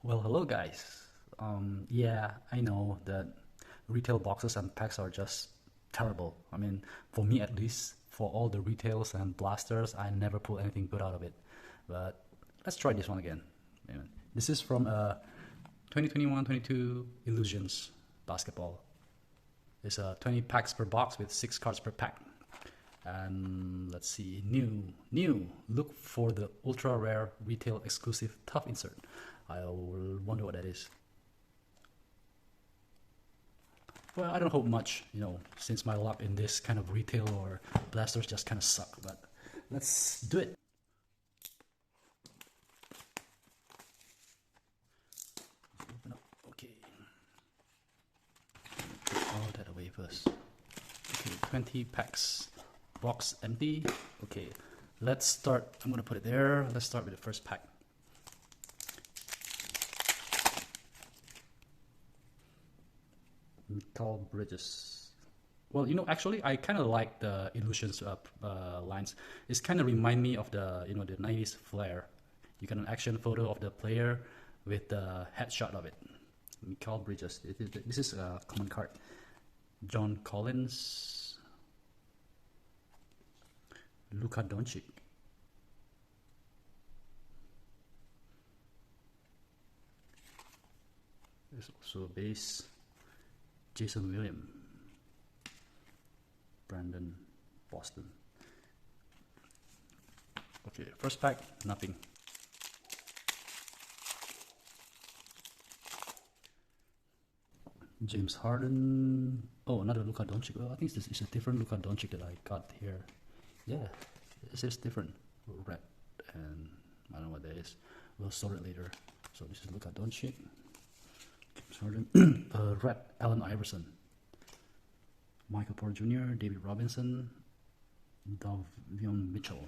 Well, hello guys. Yeah, I know that retail boxes and packs are just terrible. I mean, for me at least, for all the retails and blasters, I never pull anything good out of it. But let's try this one again. Yeah. This is from 2021-22 Illusions basketball. It's 20 packs per box with 6 cards per pack. And let's see, new. Look for the ultra rare retail exclusive tough insert. I will wonder what that is. Well, I don't hope much, since my luck in this kind of retail or blasters just kind of suck. But let's do it. Open up. Okay. Put all that away first. Okay, 20 packs. Box empty. Okay, let's start. I'm gonna put it there. Let's start with the first pack. Mikal Bridges. Well, actually, I kind of like the Illusions lines. It's kind of remind me of the 90s flair. You get an action photo of the player with the headshot of it. Mikal Bridges. This is a common card. John Collins. Luka Doncic. There's also a base. Jason William. Brandon Boston. Okay, first pack, nothing. James Harden. Oh, another Luka Doncic. Well, I think this is a different Luka Doncic that I got here. Yeah, this is different. Red, and I don't know what that is. We'll sort it later. So this is Luka Doncic. James Harden. Red, Allen Iverson. Michael Porter Jr., David Robinson, Davion Mitchell.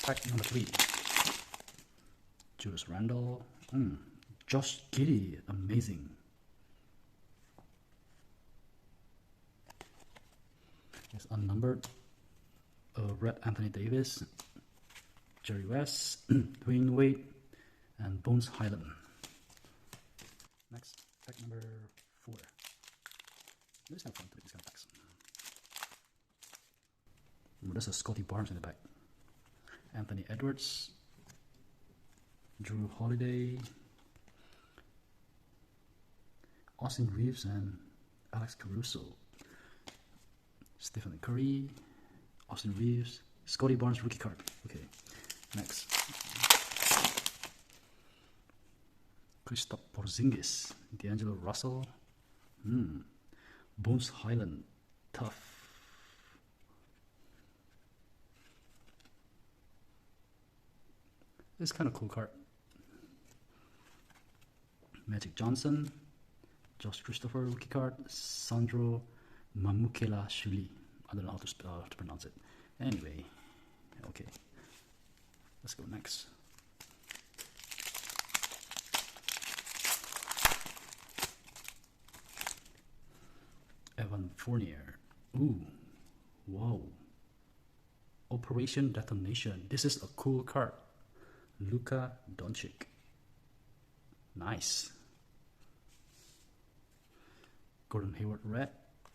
Pack number 3. Julius Randle. Josh Giddey, amazing. It's unnumbered. Red Anthony Davis, Jerry West, Dwayne Wade, and Bones Highland. Next, pack number 4. This is kind of fun to make these kind of packs. There's a Scotty Barnes in the back. Anthony Edwards, Drew Holiday, Austin Reeves, and Alex Caruso. Stephen Curry, Austin Reeves, Scotty Barnes rookie card. Okay, next. Kristaps Porzingis, D'Angelo Russell, Bones Highland, tough. This is kind of cool card. Magic Johnson, Josh Christopher rookie card, Sandro Mamukela Shuli. I don't know how to pronounce it. Anyway, okay. Let's go next. Evan Fournier. Ooh, wow. Operation Detonation. This is a cool card. Luka Doncic. Nice. Gordon Hayward red.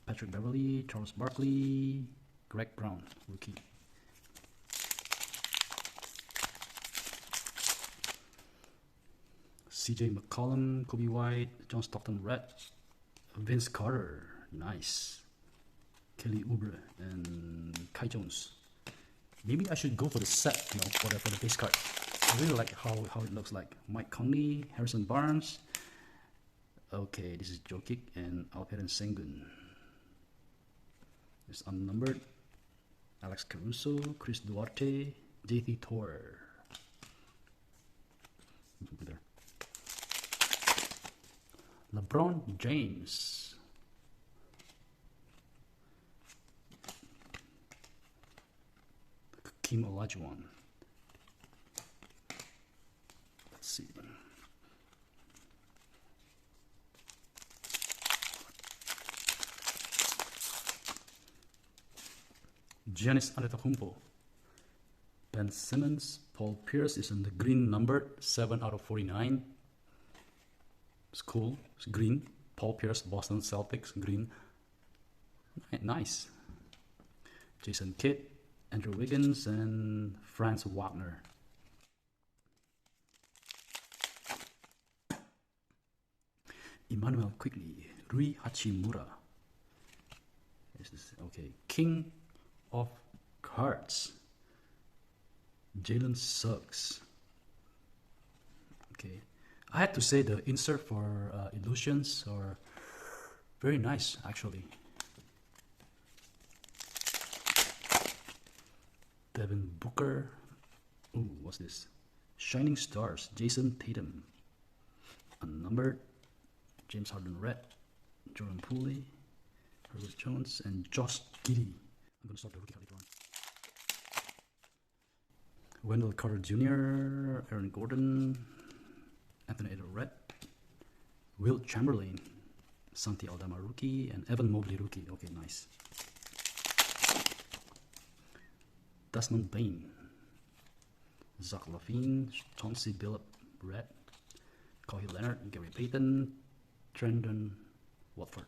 Patrick Beverly, Charles Barkley, Greg Brown, rookie. CJ McCollum, Kobe White, John Stockton red, Vince Carter, nice. Kelly Oubre and Kai Jones. Maybe I should go for the set, for the base card. I really like how it looks like. Mike Conley, Harrison Barnes. Okay, this is Jokic and Alperen Sengun. It's unnumbered. Alex Caruso, Chris Duarte, JT Thor. There. LeBron James. Kim Olajuwon. Let's see. Giannis Antetokounmpo, Ben Simmons. Paul Pierce is in the green numbered 7 out of 49. It's cool. It's green. Paul Pierce, Boston Celtics, green. Nice. Jason Kidd, Andrew Wiggins, and Franz Wagner. Emmanuel Quigley, Rui Hachimura. Is this okay? King of Cards, Jalen Suggs. Okay, I had to say the insert for illusions are very nice actually. Devin Booker. Ooh, what's this? Shining Stars, Jason Tatum. Unnumbered, James Harden red, Jordan Poole, Herbert Jones, and Josh Giddey. I'm gonna stop the rookie card later on. Wendell Carter Jr., Aaron Gordon, Anthony Edwards red, Wilt Chamberlain, Santi Aldama rookie, and Evan Mobley rookie. Okay, nice. Desmond Bain, Zach LaVine, Chauncey Billups red, Kawhi Leonard, Gary Payton, Trendon Watford.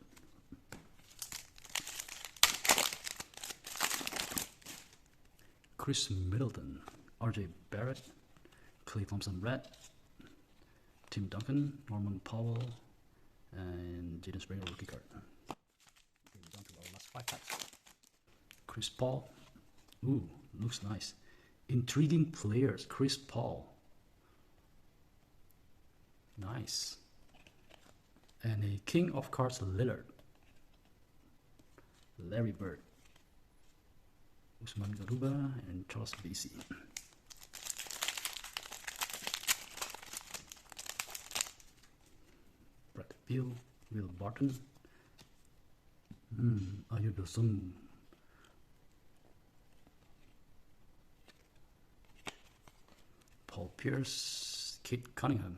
Chris Middleton, RJ Barrett, Klay Thompson red, Tim Duncan, Norman Powell, and Jaden Springer rookie card. Okay, we're down to our last 5 packs. Chris Paul. Ooh, looks nice. Intriguing players, Chris Paul. Nice. And a King of Cards Lillard. Larry Bird. Usman Garuba and Charles Bassey. Brad Beal, Will Barton. Ayo Dosum. Paul Pierce, Kate Cunningham.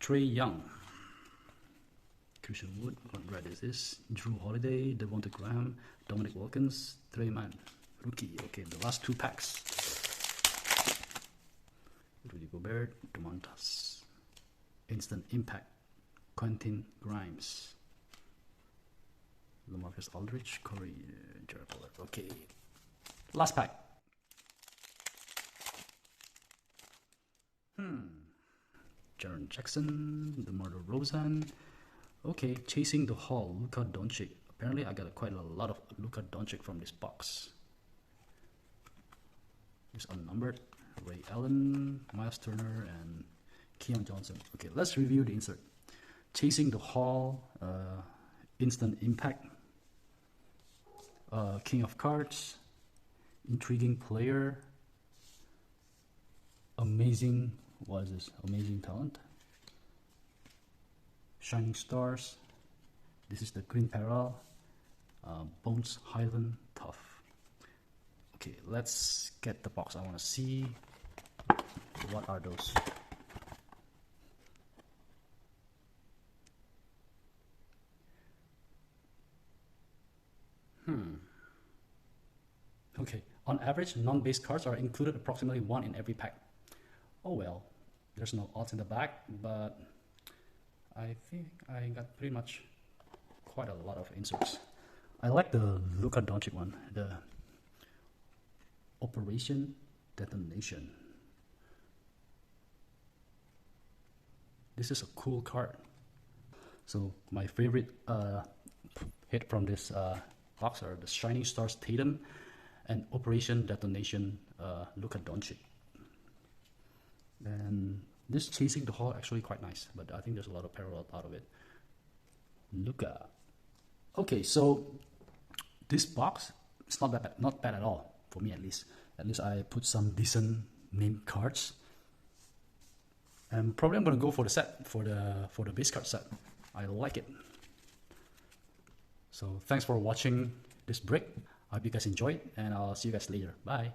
Trey Young. Christian Wood, what red is this? Drew Holiday, Devontae Graham, Dominic Wilkins, Trey Mann, rookie. Okay, the last 2 packs. Rudy Gobert, Domantas. Instant Impact, Quentin Grimes. LaMarcus Aldridge, Corey, Jared Pollard. Okay, last pack. Jaren Jackson, DeMar DeRozan. Okay, Chasing the Hall, Luka Doncic. Apparently, I got quite a lot of Luka Doncic from this box. It's unnumbered. Ray Allen, Miles Turner, and Keon Johnson. Okay, let's review the insert. Chasing the Hall, Instant Impact, King of Cards, Intriguing Player, Amazing, what is this? Amazing Talent, Shining Stars, this is the Green Parallel, Bones Highland Tough. Okay, let's get the box. I want to see what are those. Okay, on average, non-base cards are included approximately 1 in every pack. Oh well, there's no odds in the back, but I think I got pretty much quite a lot of inserts. I like the Luka Doncic one, the Operation Detonation. This is a cool card. So my favorite hit from this box are the Shining Stars Tatum and Operation Detonation Luka Doncic. And this Chasing the Hall actually quite nice, but I think there's a lot of parallel out of it. Luka. Okay, so this box is not that bad, not bad at all for me at least. At least I put some decent name cards. And probably I'm gonna go for the set, for the base card set. I like it. So thanks for watching this break. I hope you guys enjoyed, and I'll see you guys later. Bye.